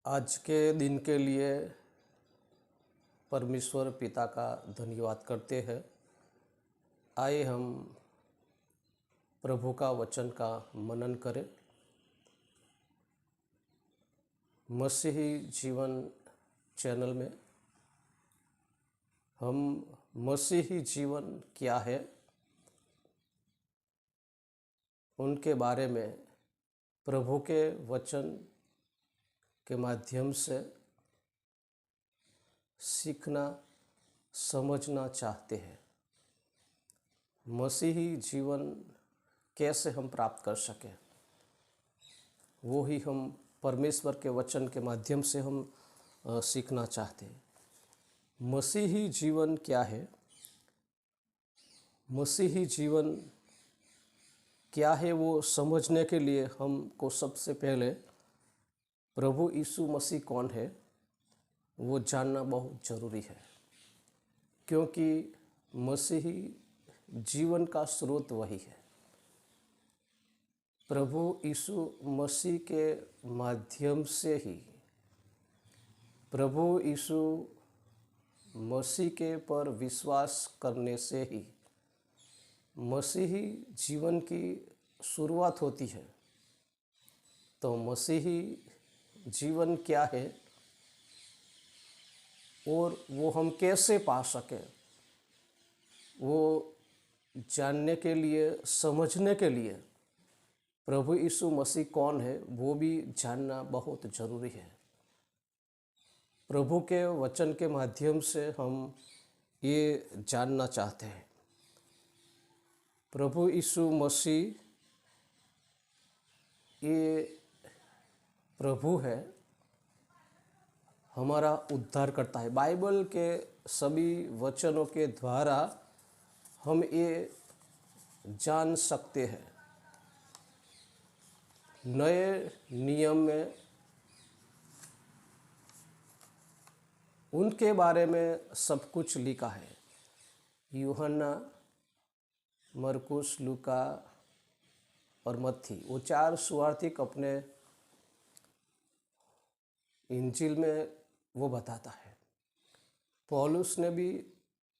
आज के दिन के लिए परमेश्वर पिता का धन्यवाद करते हैं। आइए हम प्रभु का वचन का मनन करें। मसीही जीवन चैनल में हम मसीही जीवन क्या है उनके बारे में प्रभु के वचन के माध्यम से सीखना समझना चाहते हैं। मसीही जीवन कैसे हम प्राप्त कर सकें, वो ही हम परमेश्वर के वचन के माध्यम से हम सीखना चाहते हैं। मसीही जीवन क्या है? मसीही जीवन क्या है वो समझने के लिए हमको सबसे पहले प्रभु यीशु मसीह कौन है वो जानना बहुत ज़रूरी है, क्योंकि मसीही जीवन का स्रोत वही है। प्रभु यीशु मसीह के माध्यम से ही, प्रभु यीशु मसीह के पर विश्वास करने से ही मसीही जीवन की शुरुआत होती है। तो मसीही जीवन क्या है और वो हम कैसे पा सकें, वो जानने के लिए, समझने के लिए प्रभु यीशु मसीह कौन है वो भी जानना बहुत ज़रूरी है। प्रभु के वचन के माध्यम से हम ये जानना चाहते हैं। प्रभु यीशु मसीह ये प्रभु है, हमारा उद्धार करता है। बाइबल के सभी वचनों के द्वारा हम ये जान सकते हैं। नए नियम में उनके बारे में सब कुछ लिखा है। यूहन्ना, मरकुस, लूका और मत्ती, वो चार सुवार्तिक अपने इंजील में वो बताता है। पौलुस ने भी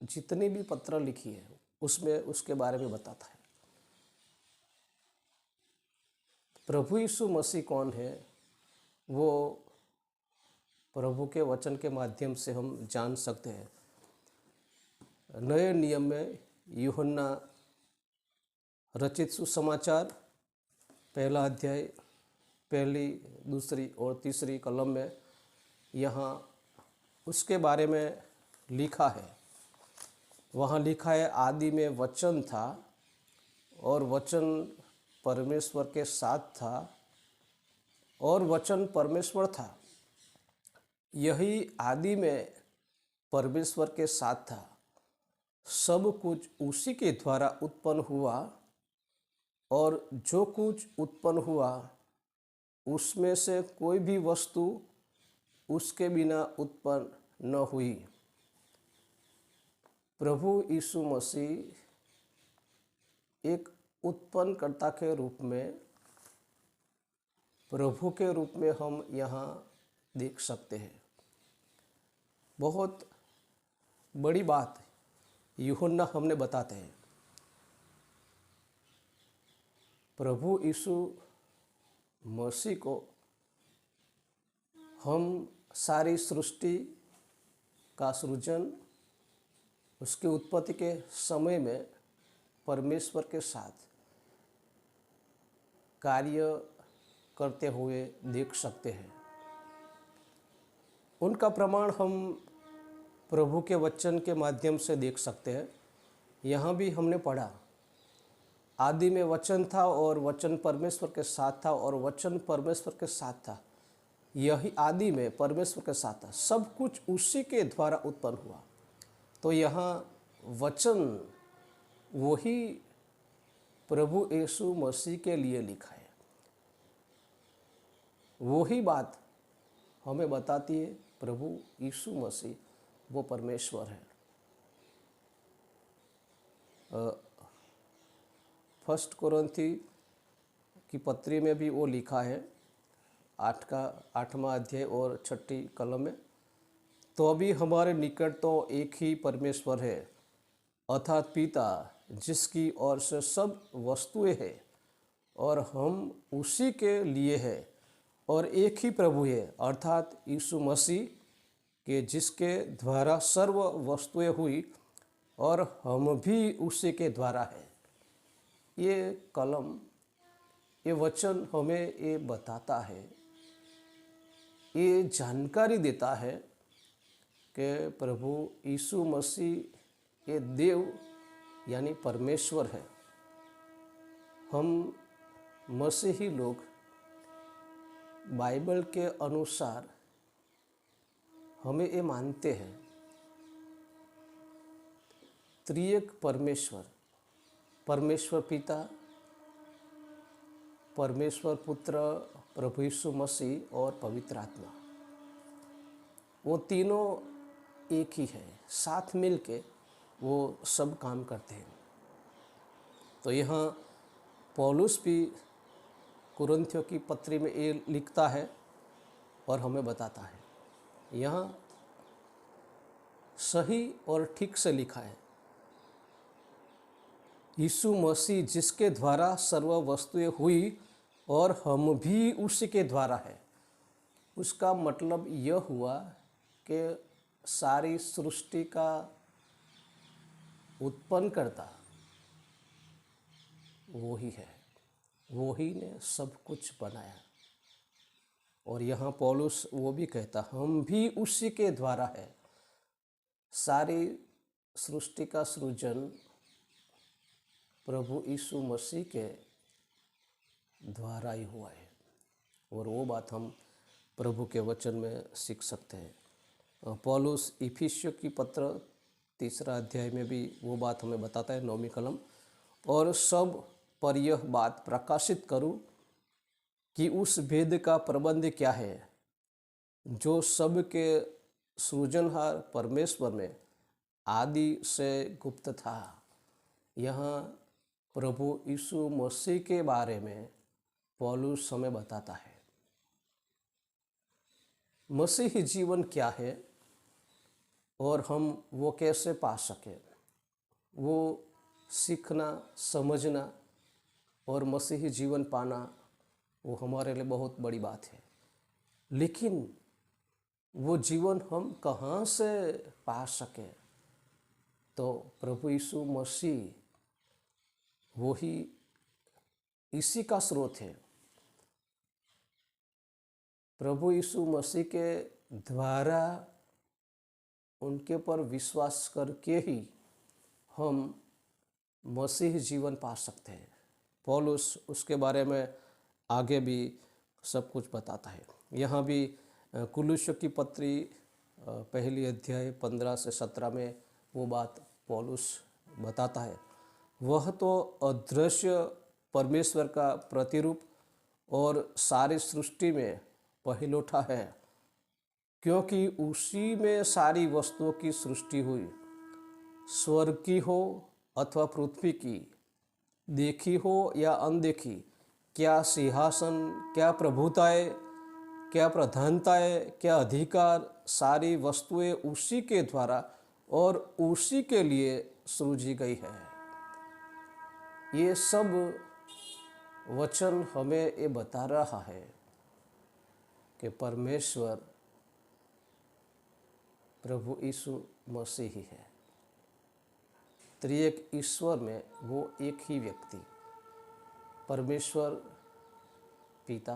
जितनी भी पत्र लिखी है उसमें उसके बारे में बताता है। प्रभु यीशु मसीह कौन है वो प्रभु के वचन के माध्यम से हम जान सकते हैं। नए नियम में यूहन्ना रचित सुसमाचार पहला अध्याय पहली, दूसरी और तीसरी कलम में यहाँ उसके बारे में लिखा है। वहाँ लिखा है, आदि में वचन था और वचन परमेश्वर के साथ था और वचन परमेश्वर था। यही आदि में परमेश्वर के साथ था। सब कुछ उसी के द्वारा उत्पन्न हुआ और जो कुछ उत्पन्न हुआ उसमें से कोई भी वस्तु उसके बिना उत्पन्न न हुई। प्रभु यीशु मसीह एक उत्पन्नकर्ता के रूप में, प्रभु के रूप में हम यहाँ देख सकते हैं। बहुत बड़ी बात यूहन्ना हमने बताते हैं। प्रभु यीशु मसीह को हम सारी सृष्टि का सृजन, उसकी उत्पत्ति के समय में परमेश्वर के साथ कार्य करते हुए देख सकते हैं। उनका प्रमाण हम प्रभु के वचन के माध्यम से देख सकते हैं। यहाँ भी हमने पढ़ा, आदि में वचन था और वचन परमेश्वर के साथ था और वचन परमेश्वर के साथ था। यही आदि में परमेश्वर के साथ था। सब कुछ उसी के द्वारा उत्पन्न हुआ। तो यहाँ वचन वही प्रभु यीशु मसीह के लिए लिखा है। वही बात हमें बताती है प्रभु यीशु मसीह वो परमेश्वर है। फर्स्ट कोरिन्थी की पत्री में भी वो लिखा है, 8वां अध्याय और 6ठी कलम में, तो भी हमारे निकट तो एक ही परमेश्वर है, अर्थात पिता, जिसकी ओर से सब वस्तुएं हैं और हम उसी के लिए हैं, और एक ही प्रभु है अर्थात यीशु मसीह के, जिसके द्वारा सर्व वस्तुएं हुई और हम भी उसी के द्वारा है। ये कलम, ये वचन हमें ये बताता है, ये जानकारी देता है कि प्रभु यीशु मसीह ये देव यानी परमेश्वर है। हम मसीही लोग बाइबल के अनुसार हमें ये मानते हैं, त्रिएक परमेश्वर, परमेश्वर पिता, परमेश्वर पुत्र, प्रभु यीशु मसीह और पवित्र आत्मा, वो तीनों एक ही है, साथ मिल के वो सब काम करते हैं। तो यहाँ पौलुस भी कुरिन्थियों की पत्री में ये लिखता है और हमें बताता है। यहाँ सही और ठीक से लिखा है, यीशु मसीह जिसके द्वारा सर्व वस्तुएं हुई और हम भी उसी के द्वारा है। उसका मतलब यह हुआ कि सारी सृष्टि का उत्पन्न करता वो ही है, वो ही ने सब कुछ बनाया। और यहाँ पौलुस वो भी कहता, हम भी उसी के द्वारा है। सारी सृष्टि का सृजन प्रभु यीशु मसीह के द्वारा ही हुआ है, और वो बात हम प्रभु के वचन में सीख सकते हैं। पौलुस इफिसियों की पत्र 3 अध्याय में भी वो बात हमें बताता है, 9वीं कलम, और सब पर यह बात प्रकाशित करूं कि उस भेद का प्रबंध क्या है जो सब के सृजनहार परमेश्वर में आदि से गुप्त था। यहाँ प्रभु यीशु मसीह के बारे में पौलुस हमें बताता है, मसीही जीवन क्या है और हम वो कैसे पा सकें। वो सीखना, समझना और मसीही जीवन पाना वो हमारे लिए बहुत बड़ी बात है। लेकिन वो जीवन हम कहाँ से पा सकें, तो प्रभु यीशु मसीह वो ही इसी का स्रोत है। प्रभु यीशु मसीह के द्वारा उनके पर विश्वास करके ही हम मसीह जीवन पा सकते हैं। पौलुस उसके बारे में आगे भी सब कुछ बताता है। यहाँ भी कुलुस्यों की पत्री 1 अध्याय 15 से 17 में वो बात पौलुस बताता है, वह तो अदृश्य परमेश्वर का प्रतिरूप और सारी सृष्टि में पहिलौठा है, क्योंकि उसी में सारी वस्तुओं की सृष्टि हुई, स्वर्ग की हो अथवा पृथ्वी की, देखी हो या अनदेखी, क्या सिंहासन, क्या प्रभुताएं, क्या प्रधानताएं, क्या अधिकार, सारी वस्तुएं उसी के द्वारा और उसी के लिए सृजी गई है। ये सब वचन हमें ये बता रहा है कि परमेश्वर प्रभु यीशु मसीह ही है। त्रिएक ईश्वर में वो एक ही व्यक्ति, परमेश्वर पिता,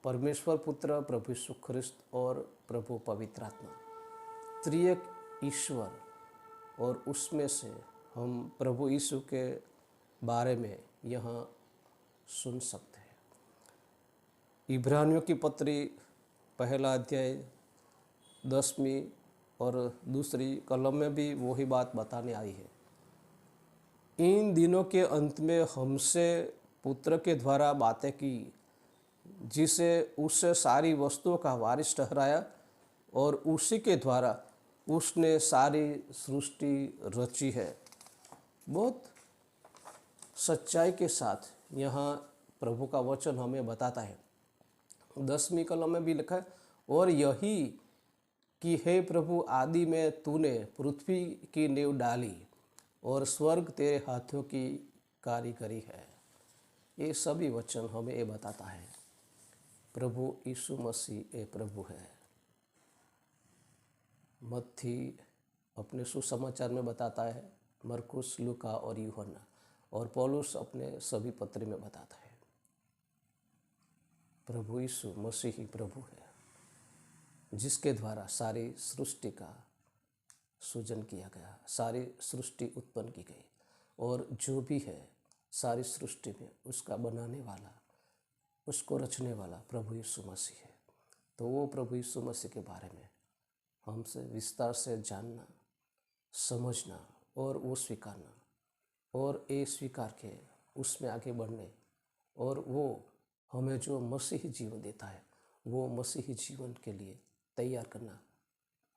परमेश्वर पुत्र प्रभु यीशु ख्रिस्त और प्रभु पवित्र आत्मा, त्रिएक ईश्वर। और उसमें से हम प्रभु यीशु के बारे में यहाँ सुन सकते हैं। इब्रानियों की पत्री 1 अध्याय 10वीं और 2 कलम में भी वही बात बताने आई है। इन दिनों के अंत में हमसे पुत्र के द्वारा बातें की, जिसे उससे सारी वस्तुओं का वारिस ठहराया और उसी के द्वारा उसने सारी सृष्टि रची है। बहुत सच्चाई के साथ यहाँ प्रभु का वचन हमें बताता है 10वीं कलम में भी लिखा है, और यही कि हे प्रभु, आदि में तूने पृथ्वी की नींव डाली और स्वर्ग तेरे हाथों की कारीगरी है। ये सभी वचन हमें ये बताता है प्रभु यीशु मसीह ये प्रभु है। मत्ती अपने सुसमाचार में बताता है, मरकुस, लूका और यूहन्ना, और पौलुस अपने सभी पत्र में बताता है प्रभु यीशु मसीह ही प्रभु है, जिसके द्वारा सारी सृष्टि का सृजन किया गया, सारी सृष्टि उत्पन्न की गई, और जो भी है सारी सृष्टि में उसका बनाने वाला, उसको रचने वाला प्रभु यीशु मसीह है। तो वो प्रभु यीशु मसीह के बारे में हमसे विस्तार से जानना, समझना और वो स्वीकारना, और ये स्वीकार के उसमें आगे बढ़ने, और वो हमें जो मसीही जीवन देता है वो मसीही जीवन के लिए तैयार करना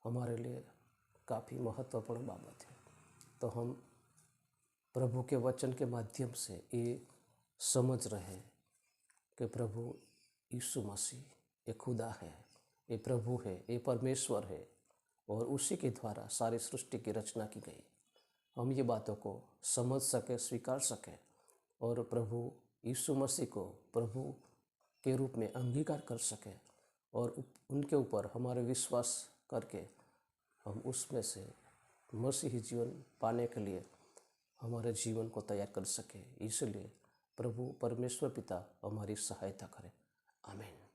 हमारे लिए काफ़ी महत्वपूर्ण बाबत है। तो हम प्रभु के वचन के माध्यम से ये समझ रहे हैं कि प्रभु यीशु मसीह ये खुदा है, ये प्रभु है, ये परमेश्वर है, और उसी के द्वारा सारी सृष्टि की रचना की गई। हम ये बातों को समझ सके, स्वीकार सके, और प्रभु यीशु मसीह को प्रभु के रूप में अंगीकार कर सके, और उनके ऊपर हमारे विश्वास करके हम उसमें से मसीही जीवन पाने के लिए हमारे जीवन को तैयार कर सके। इसलिए प्रभु परमेश्वर पिता हमारी सहायता करें। आमीन।